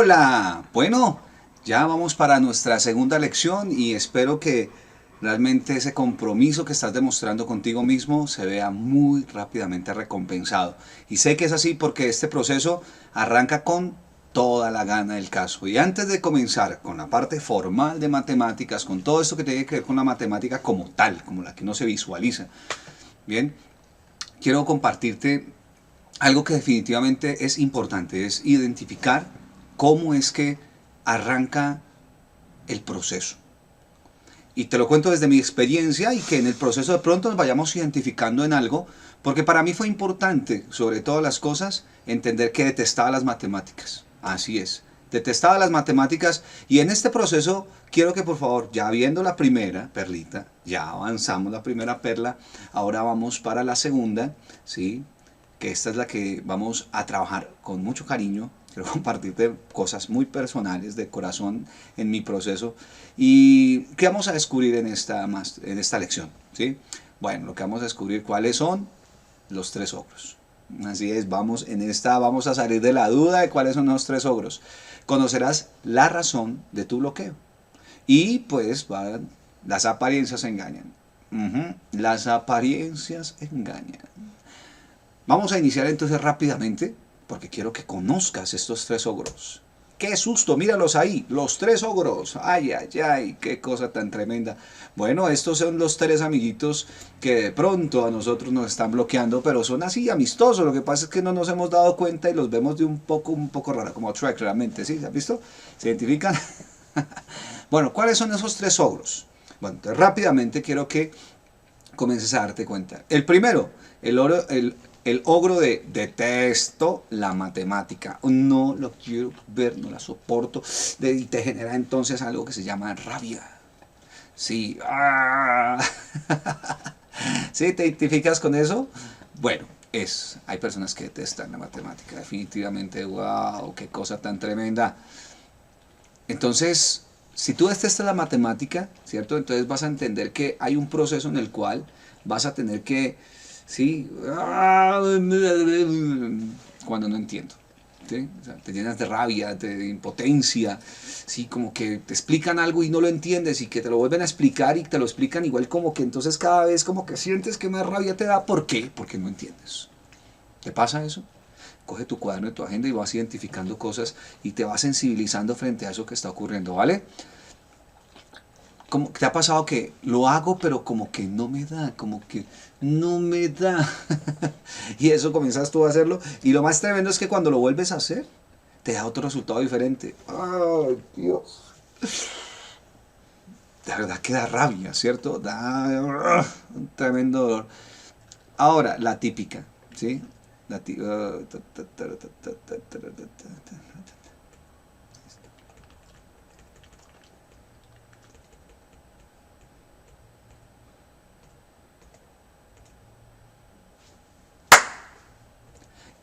Hola, bueno, ya vamos para nuestra segunda lección y espero que realmente ese compromiso que estás demostrando contigo mismo se vea muy rápidamente recompensado. Y sé que es así porque este proceso arranca con toda la gana del caso. Y antes de comenzar con la parte formal de matemáticas, con todo esto que tiene que ver con la matemática como tal, como la que no se visualiza, bien, quiero compartirte algo que definitivamente es importante, es identificar cómo es que arranca el proceso. Y te lo cuento desde mi experiencia y que en el proceso de pronto nos vayamos identificando en algo, porque para mí fue importante, sobre todas las cosas, entender que detestaba las matemáticas. Así es, detestaba las matemáticas y en este proceso quiero que por favor, ya viendo la primera perlita, ya avanzamos la primera perla, ahora vamos para la segunda, ¿sí? Que esta es la que vamos a trabajar con mucho cariño. Quiero compartirte cosas muy personales de corazón en mi proceso. ¿Y qué vamos a descubrir en esta lección? ¿Sí? Bueno, lo que vamos a descubrir cuáles son los tres ogros. Así es, vamos a salir de la duda de cuáles son los tres ogros. Conocerás la razón de tu bloqueo. Y pues las apariencias engañan. Las apariencias engañan. Vamos a iniciar entonces rápidamente, porque quiero que conozcas estos tres ogros. ¡Qué susto! Míralos ahí, los tres ogros. ¡Ay, ay, ay! ¡Qué cosa tan tremenda! Bueno, estos son los tres amiguitos que de pronto a nosotros nos están bloqueando, pero son así amistosos. Lo que pasa es que no nos hemos dado cuenta y los vemos de un poco raro, como Shrek realmente. ¿Sí? ¿Has visto? ¿Se identifican? Bueno, ¿cuáles son esos tres ogros? Bueno, entonces rápidamente quiero que comiences a darte cuenta. El primero, el ogro de detesto la matemática, no lo quiero ver, no la soporto, y te genera entonces algo que se llama rabia. Sí, ¿sí? ¿Te identificas con eso? Bueno, hay personas que detestan la matemática, definitivamente, wow, qué cosa tan tremenda. Entonces, si tú detestas la matemática, ¿cierto? Entonces vas a entender que hay un proceso en el cual vas a tener que, sí, cuando no entiendo. ¿Sí? O sea, te llenas de rabia, de impotencia, sí, como que te explican algo y no lo entiendes y que te lo vuelven a explicar y te lo explican igual como que entonces cada vez como que sientes que más rabia te da. ¿Por qué? Porque no entiendes. ¿Te pasa eso? Coge tu cuaderno y tu agenda y vas identificando cosas y te vas sensibilizando frente a eso que está ocurriendo, ¿vale? Como te ha pasado que lo hago pero como que no me da, como que no me da. Y eso comienzas tú a hacerlo y lo más tremendo es que cuando lo vuelves a hacer te da otro resultado diferente. Ay, Dios. De verdad que da rabia, ¿cierto? Da un tremendo dolor. Ahora, la típica, ¿sí? La típica.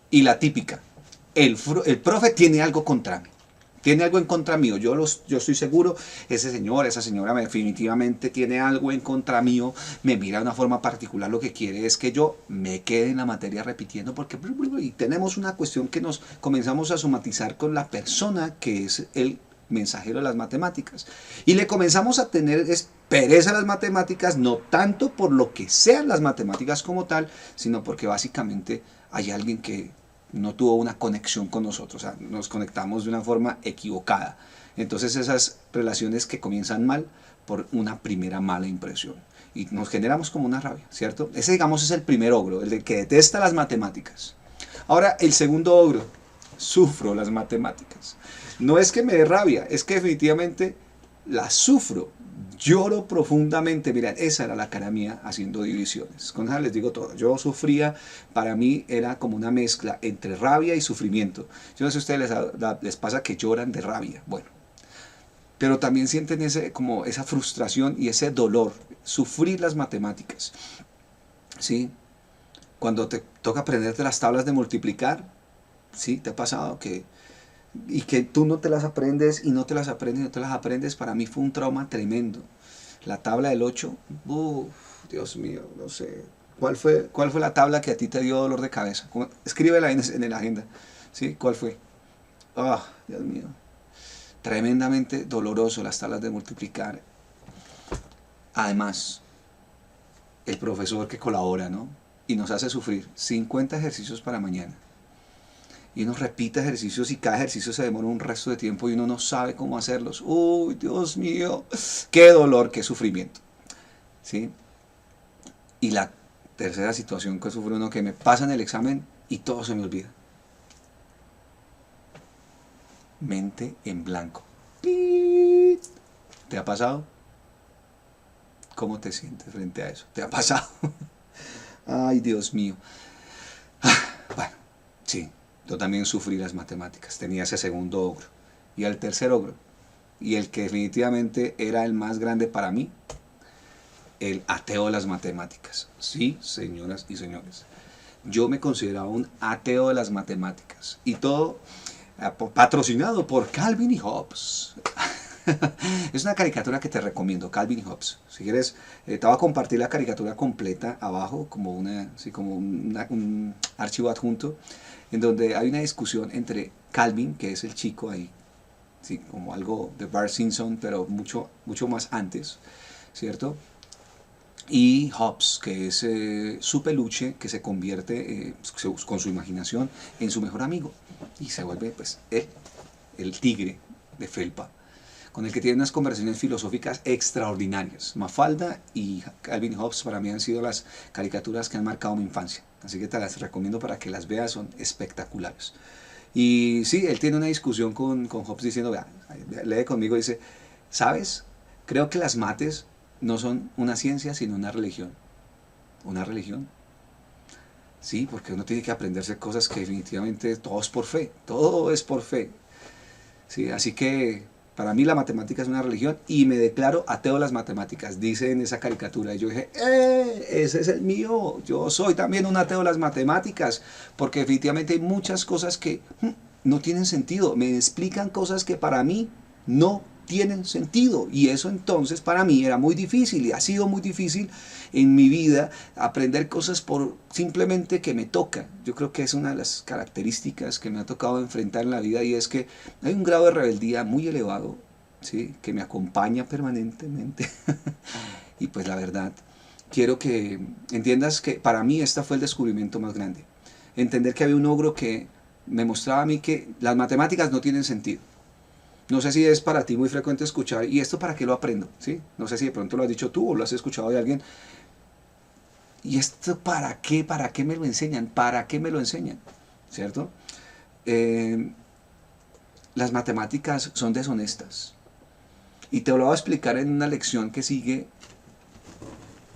Y la típica, el profe tiene algo contra mí. Tiene algo en contra mío. Yo estoy seguro, ese señor, esa señora definitivamente tiene algo en contra mío. Me mira de una forma particular. Lo que quiere es que yo me quede en la materia repitiendo porque y tenemos una cuestión que nos comenzamos a somatizar con la persona que es el mensajero de las matemáticas. Y le comenzamos a tener pereza a las matemáticas, no tanto por lo que sean las matemáticas como tal, sino porque básicamente hay alguien que no tuvo una conexión con nosotros, o sea, nos conectamos de una forma equivocada. Entonces esas relaciones que comienzan mal por una primera mala impresión y nos generamos como una rabia, ¿cierto? Ese digamos es el primer ogro, el de que detesta las matemáticas. Ahora el segundo ogro, sufro las matemáticas. No es que me dé rabia, es que definitivamente las sufro, lloro profundamente. Mira, esa era la cara mía haciendo divisiones. Con eso les digo todo. Yo sufría, para mí era como una mezcla entre rabia y sufrimiento. Yo no sé si a ustedes les pasa que lloran de rabia. Bueno, pero también sienten como esa frustración y ese dolor. Sufrir las matemáticas. ¿Sí? Cuando te toca aprenderte las tablas de multiplicar, ¿sí? ¿Te ha pasado que y que tú no te las aprendes y no te las aprendes y no te las aprendes? Para mí fue un trauma tremendo. La tabla del 8, Dios mío, no sé. Cuál fue la tabla que a ti te dio dolor de cabeza? Escríbela en la agenda. ¿Sí? ¿Cuál fue? Dios mío. tremendamente doloroso las tablas de multiplicar. Además, el profesor que colabora, ¿no? Y nos hace sufrir 50 ejercicios para mañana. Y uno repite ejercicios y cada ejercicio se demora un resto de tiempo y uno no sabe cómo hacerlos. ¡Uy, Dios mío! ¡Qué dolor, qué sufrimiento! ¿Sí? Y la tercera situación que sufre uno, que me pasa en el examen y todo se me olvida. Mente en blanco. ¿Te ha pasado? ¿Cómo te sientes frente a eso? ¿Te ha pasado? Ay, Dios mío. Bueno, sí, yo también sufrí las matemáticas. Tenía ese segundo ogro. Y el tercer ogro, y el que definitivamente era el más grande para mí, el ateo de las matemáticas. Sí, señoras y señores. Yo me consideraba un ateo de las matemáticas. Y todo patrocinado por Calvin y Hobbes. Es una caricatura que te recomiendo, Calvin y Hobbes. Si quieres, te voy a compartir la caricatura completa abajo, como un archivo adjunto, en donde hay una discusión entre Calvin, que es el chico ahí, sí, como algo de Bart Simpson, pero mucho más antes, ¿cierto? Y Hobbes, que es su peluche, que se convierte con su imaginación en su mejor amigo y se vuelve pues el tigre de felpa, con el que tiene unas conversaciones filosóficas extraordinarias. Mafalda y Calvin y Hobbes para mí han sido las caricaturas que han marcado mi infancia, así que te las recomiendo para que las veas, son espectaculares. Y sí, él tiene una discusión con Hobbes diciendo, vea, lee conmigo, dice, ¿sabes? Creo que las mates no son una ciencia, sino una religión. ¿Una religión? Sí, porque uno tiene que aprenderse cosas que definitivamente todo es por fe. Todo es por fe. Sí, así que para mí la matemática es una religión y me declaro ateo de las matemáticas, dice en esa caricatura. Y yo dije, ese es el mío. Yo soy también un ateo de las matemáticas, porque definitivamente hay muchas cosas que no tienen sentido. Me explican cosas que para mí no tienen sentido, y eso entonces para mí era muy difícil y ha sido muy difícil en mi vida aprender cosas por simplemente que me toca. Yo creo que es una de las características que me ha tocado enfrentar en la vida, y es que hay un grado de rebeldía muy elevado, ¿sí?, que me acompaña permanentemente. Y pues la verdad, quiero que entiendas que para mí este fue el descubrimiento más grande, entender que había un ogro que me mostraba a mí que las matemáticas no tienen sentido. No sé si es para ti muy frecuente escuchar, ¿y esto para qué lo aprendo? ¿Sí? No sé si de pronto lo has dicho tú o lo has escuchado de alguien. ¿Y esto para qué? ¿Para qué me lo enseñan? ¿Para qué me lo enseñan? ¿Cierto? Las matemáticas son deshonestas. Y te lo voy a explicar en una lección que sigue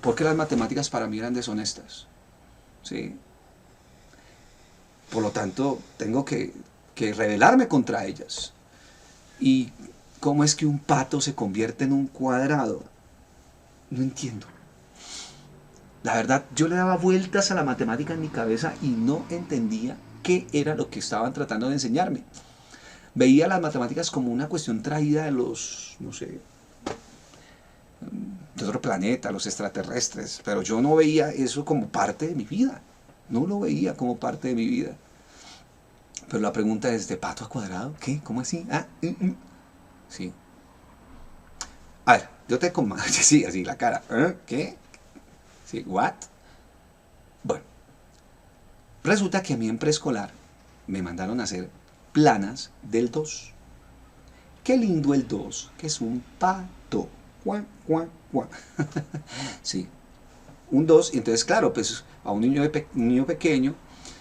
por qué las matemáticas para mí eran deshonestas. ¿Sí? Por lo tanto, tengo que rebelarme contra ellas. ¿Y cómo es que un pato se convierte en un cuadrado? No entiendo. La verdad, yo le daba vueltas a la matemática en mi cabeza y no entendía qué era lo que estaban tratando de enseñarme. Veía las matemáticas como una cuestión traída de los, no sé, de otro planeta, los extraterrestres, pero yo no veía eso como parte de mi vida. No lo veía como parte de mi vida. Pero la pregunta es, ¿de pato a cuadrado? ¿Qué? ¿Cómo así? Sí. A ver, yo te comando, sí, así la cara. ¿Qué? Sí, ¿what? Bueno, resulta que a mí en preescolar me mandaron a hacer planas del 2. Qué lindo el 2, que es un pato. Cuá, cuá, cuá. Sí, un 2, y entonces claro, pues a un niño pequeño,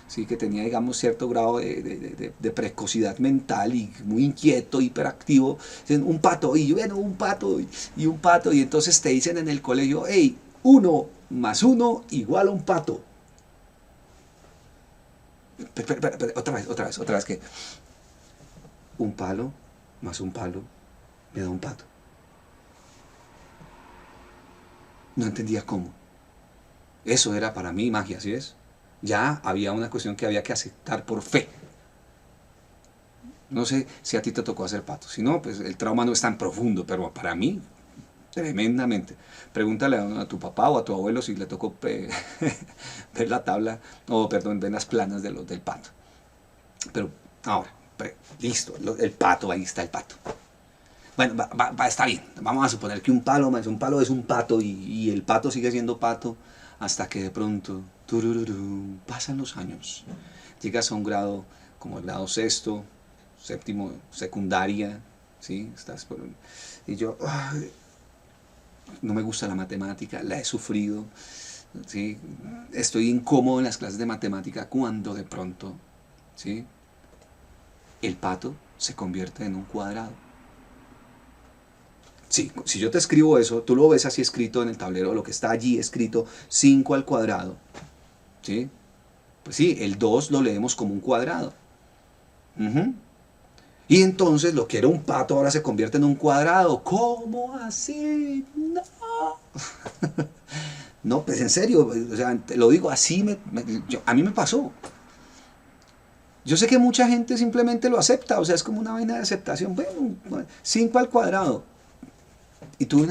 sí, que tenía, digamos, cierto grado de precocidad mental y muy inquieto, hiperactivo, dicen un pato, y bueno, un pato, y un pato, y entonces te dicen en el colegio, hey, 1 más 1 igual a un pato. Otra vez, que un palo más un palo me da un pato. No entendía cómo. Eso era para mí magia, ¿sí ves? Ya había una cuestión que había que aceptar por fe. No sé si a ti te tocó hacer patos. Si no, pues el trauma no es tan profundo, pero para mí, tremendamente. Pregúntale a tu papá o a tu abuelo si le tocó ver la tabla, o perdón, ver las planas del pato. Pero ahora, listo, el pato, ahí está el pato. Bueno, está bien. Vamos a suponer que un palo es un pato y el pato sigue siendo pato hasta que de pronto turururú, pasan los años. Llegas a un grado como el grado sexto, séptimo, secundaria, ¿sí? Y yo, ay, no me gusta la matemática, la he sufrido, ¿sí? Estoy incómodo en las clases de matemática cuando de pronto, ¿sí? El pato se convierte en un cuadrado. Sí, si yo te escribo eso, tú lo ves así escrito en el tablero, lo que está allí escrito 5 al cuadrado, ¿sí? Pues sí, el 2 lo leemos como un cuadrado. Uh-huh. Y entonces lo que era un pato ahora se convierte en un cuadrado. ¿Cómo así? No. No, pues en serio, o sea, te lo digo así, a mí me pasó. Yo sé que mucha gente simplemente lo acepta, o sea, es como una vaina de aceptación. Bueno, 5 al cuadrado. Y tuve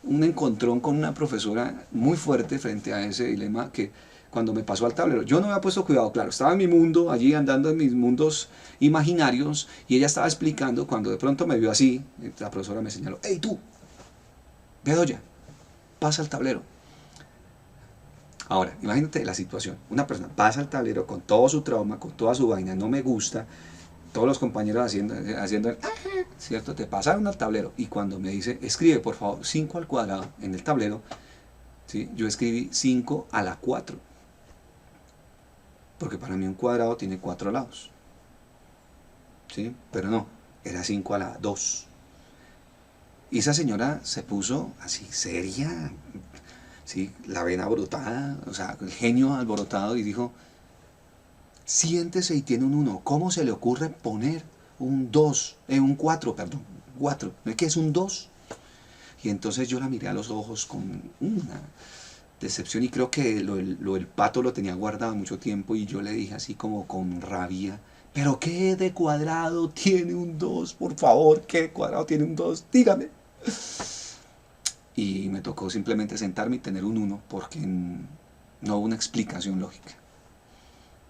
un encontrón con una profesora muy fuerte frente a ese dilema que cuando me pasó al tablero, yo no me había puesto cuidado, claro, estaba en mi mundo, allí andando en mis mundos imaginarios, y ella estaba explicando, cuando de pronto me vio así, la profesora me señaló, hey tú, Bedoya, pasa al tablero. Ahora, imagínate la situación, una persona pasa al tablero con todo su trauma, con toda su vaina, no me gusta, todos los compañeros haciendo ¿cierto? Te pasaron al tablero y cuando me dice, escribe por favor 5 al cuadrado en el tablero, ¿sí? Yo escribí 5 a la 4, porque para mí un cuadrado tiene 4 lados, ¿sí? Pero no, era 5 a la 2. Y esa señora se puso así seria, ¿sí? La vena brotada, o sea, el genio alborotado, y dijo, siéntese y tiene un 1. ¿Cómo se le ocurre poner un 2? Un 4, perdón. 4. ¿Qué es un 2? Y entonces yo la miré a los ojos con una decepción y creo que el pato lo tenía guardado mucho tiempo y yo le dije así como con rabia, ¿pero qué de cuadrado tiene un 2? Por favor, ¿qué de cuadrado tiene un 2? Dígame. Y me tocó simplemente sentarme y tener un 1 porque no hubo una explicación lógica.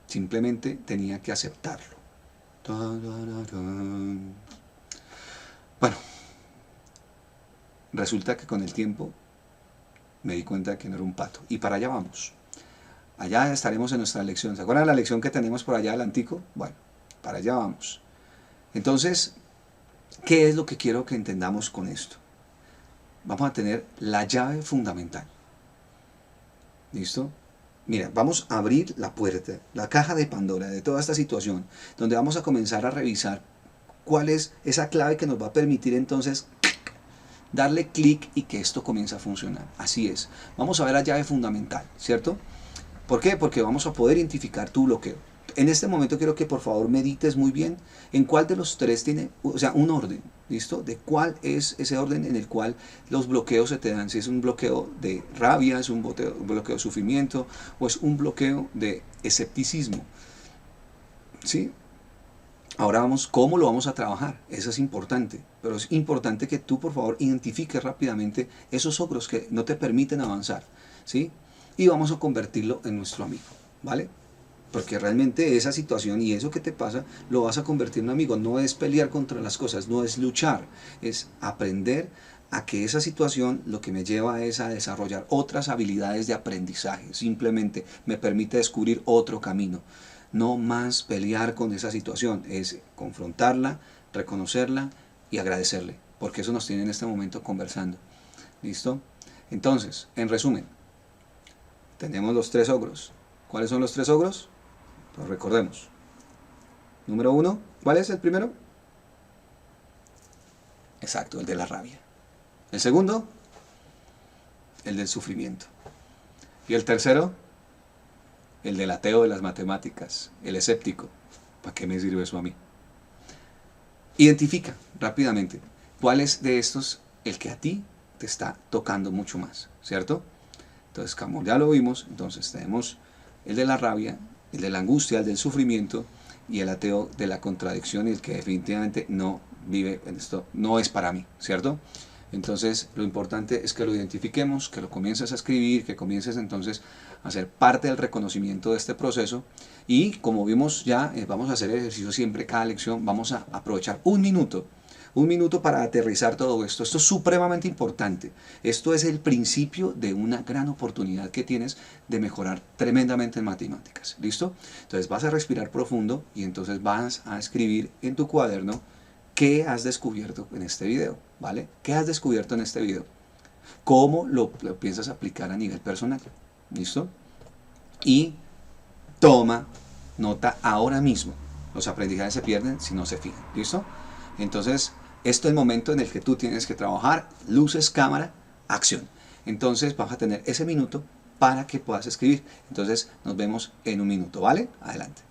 Simplemente tenía que aceptarlo. Bueno, resulta que con el tiempo me di cuenta de que no era un pato. Y para allá vamos. Allá estaremos en nuestra lección. ¿Se acuerdan de la lección que tenemos por allá adelantico? Bueno, para allá vamos. Entonces, ¿qué es lo que quiero que entendamos con esto? Vamos a tener la llave fundamental. ¿Listo? Mira, vamos a abrir la puerta, la caja de Pandora de toda esta situación, donde vamos a comenzar a revisar cuál es esa clave que nos va a permitir entonces darle clic y que esto comience a funcionar. Así es. Vamos a ver la llave fundamental, ¿cierto? ¿Por qué? Porque vamos a poder identificar tu bloqueo. En este momento quiero que por favor medites muy bien en cuál de los tres tiene, o sea, un orden, ¿listo? De cuál es ese orden en el cual los bloqueos se te dan. Si es un bloqueo de rabia, es un bloqueo de sufrimiento o es un bloqueo de escepticismo, ¿sí? Ahora vamos, ¿cómo lo vamos a trabajar? Eso es importante, pero es importante que tú por favor identifiques rápidamente esos ogros que no te permiten avanzar, ¿sí? Y vamos a convertirlo en nuestro amigo, ¿vale? Porque realmente esa situación y eso que te pasa lo vas a convertir en un amigo. No es pelear contra las cosas, no es luchar, es aprender a que esa situación lo que me lleva es a desarrollar otras habilidades de aprendizaje. Simplemente me permite descubrir otro camino. No más pelear con esa situación, es confrontarla, reconocerla y agradecerle, porque eso nos tiene en este momento conversando. ¿Listo? Entonces, en resumen, tenemos los tres ogros. ¿Cuáles son los tres ogros? Pues recordemos. Número 1, ¿cuál es el primero? Exacto, el de la rabia. El segundo, el del sufrimiento. Y el tercero, el del ateo de las matemáticas, el escéptico. ¿Para qué me sirve eso a mí? Identifica rápidamente cuál es de estos el que a ti te está tocando mucho más, ¿cierto? Entonces, como ya lo vimos, entonces tenemos el de la rabia, el de la angustia, el del sufrimiento y el ateo de la contradicción y el que definitivamente no vive en esto, no es para mí, ¿cierto? Entonces lo importante es que lo identifiquemos, que lo comiences a escribir, que comiences entonces a ser parte del reconocimiento de este proceso y como vimos ya, vamos a hacer ejercicio siempre cada lección, vamos a aprovechar un minuto Un minuto para aterrizar todo esto. Esto es supremamente importante. Esto es el principio de una gran oportunidad que tienes de mejorar tremendamente en matemáticas. ¿Listo? Entonces vas a respirar profundo y entonces vas a escribir en tu cuaderno qué has descubierto en este video. ¿Vale? ¿Qué has descubierto en este video? ¿Cómo lo piensas aplicar a nivel personal? ¿Listo? Y toma nota ahora mismo. Los aprendizajes se pierden si no se fijan. ¿Listo? Entonces, esto es el momento en el que tú tienes que trabajar. Luces, cámara, acción. Entonces, vas a tener ese minuto para que puedas escribir. Entonces, nos vemos en un minuto. ¿Vale? Adelante.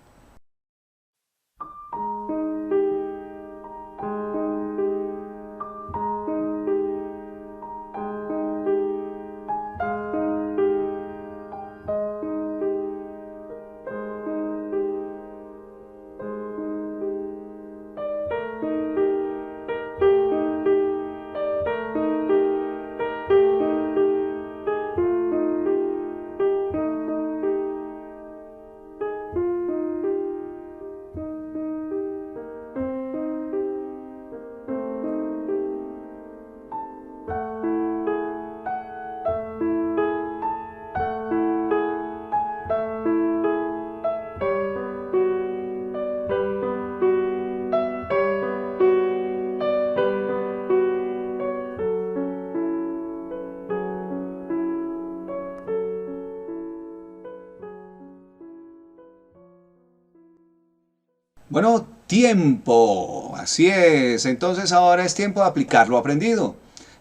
Bueno, tiempo, así es. Entonces ahora es tiempo de aplicar lo aprendido.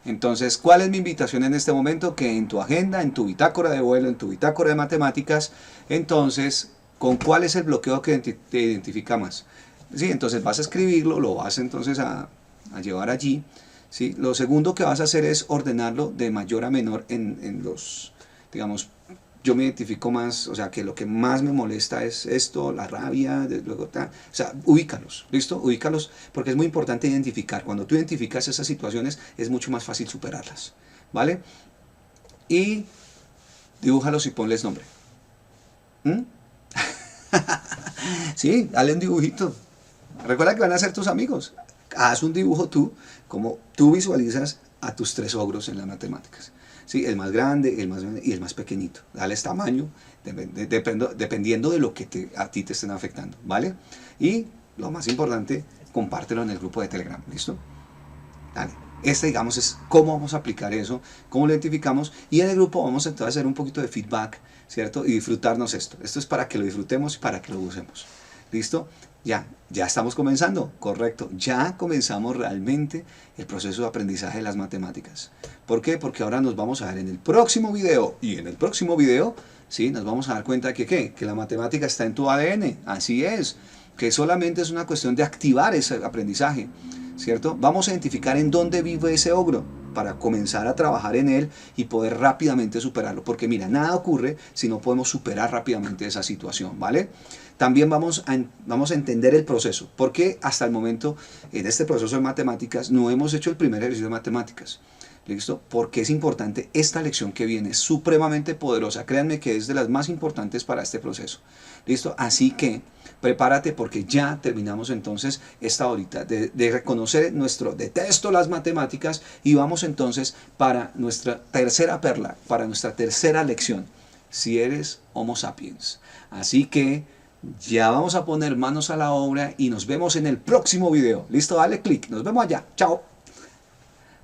Entonces, ¿cuál es mi invitación en este momento? Que en tu agenda, en tu bitácora de vuelo, en tu bitácora de matemáticas, entonces, ¿con cuál es el bloqueo que te identifica más? Sí, entonces vas a escribirlo, lo vas entonces a llevar allí. ¿Sí? Lo segundo que vas a hacer es ordenarlo de mayor a menor en los, digamos, yo me identifico más, o sea, que lo que más me molesta es esto, la rabia, luego tal, o sea, ubícalos, ¿listo? Ubícalos, porque es muy importante identificar. Cuando tú identificas esas situaciones, es mucho más fácil superarlas, ¿vale? Y dibújalos y ponles nombre. ¿Mm? Sí, dale un dibujito. Recuerda que van a ser tus amigos. Haz un dibujo tú, como tú visualizas a tus tres ogros en las matemáticas. Sí, el más grande, el más grande y el más pequeñito. Dales tamaño, dependiendo de lo que a ti te estén afectando, ¿vale? Y lo más importante, compártelo en el grupo de Telegram, ¿listo? Dale. Digamos, es cómo vamos a aplicar eso, cómo lo identificamos, y en el grupo vamos entonces a hacer un poquito de feedback, ¿cierto? Y disfrutarnos esto. Esto es para que lo disfrutemos y para que lo usemos. ¿Listo? Ya estamos comenzando, correcto. Ya comenzamos realmente el proceso de aprendizaje de las matemáticas. ¿Por qué? Porque ahora nos vamos a ver en el próximo video. Y en el próximo video, ¿sí? Nos vamos a dar cuenta que la matemática está en tu ADN. Así es. Que solamente es una cuestión de activar ese aprendizaje, ¿cierto? Vamos a identificar en dónde vive ese ogro para comenzar a trabajar en él y poder rápidamente superarlo. Porque mira, nada ocurre si no podemos superar rápidamente esa situación, ¿vale? También vamos a entender el proceso, porque hasta el momento en este proceso de matemáticas no hemos hecho el primer ejercicio de matemáticas. ¿Listo? Porque es importante esta lección que viene, es supremamente poderosa. Créanme que es de las más importantes para este proceso. ¿Listo? Así que prepárate porque ya terminamos entonces esta horita de reconocer nuestro detesto las matemáticas y vamos entonces para nuestra tercera perla, para nuestra tercera lección. Si eres Homo sapiens. Así que ya vamos a poner manos a la obra y nos vemos en el próximo video. ¿Listo? Dale click. Nos vemos allá. Chao.